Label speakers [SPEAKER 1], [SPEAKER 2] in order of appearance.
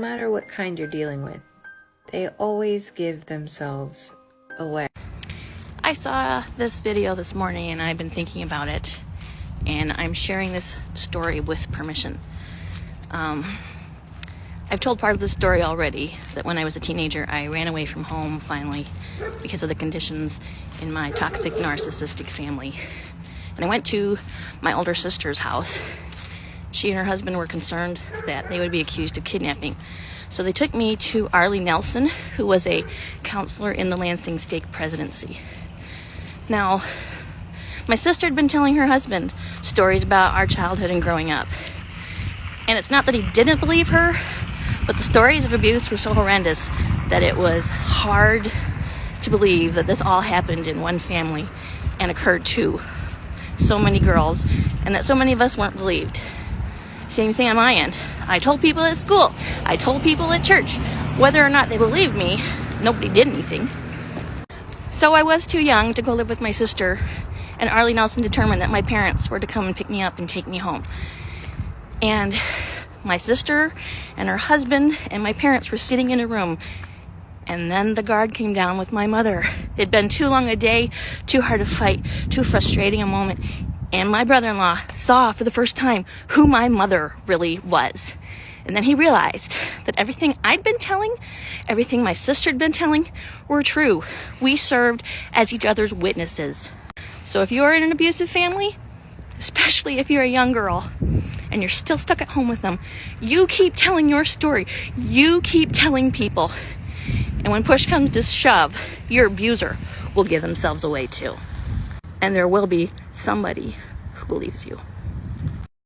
[SPEAKER 1] No matter what kind you're dealing with, they always give themselves away.
[SPEAKER 2] I saw this video this morning and I've been thinking about it, and I'm sharing this story with permission. I've told part of the story already, that when I was a teenager I ran away from home finally because of the conditions in my toxic narcissistic family. And I went to my older sister's house. She and her husband were concerned that they would be accused of kidnapping. So they took me to Arlie Nelson, who was a counselor in the Lansing Stake presidency. Now, my sister had been telling her husband stories about our childhood and growing up. And it's not that he didn't believe her, but the stories of abuse were so horrendous that it was hard to believe that this all happened in one family and occurred to so many girls, and that so many of us weren't believed. Same thing on my end. I told people at school, I told people at church. Whether or not they believed me, nobody did anything. So I was too young to go live with my sister, and Arlie Nelson determined that my parents were to come and pick me up and take me home. And my sister and her husband and my parents were sitting in a room, and then the guard came down with my mother. It'd been too long a day, too hard to fight, too frustrating a moment, and my brother-in-law saw for the first time who my mother really was. And then he realized that everything I'd been telling, everything my sister had been telling, were true. We served as each other's witnesses. So if you're in an abusive family, especially if you're a young girl and you're still stuck at home with them, you keep telling your story. You keep telling people. And when push comes to shove, your abuser will give themselves away too. And there will be somebody who believes you.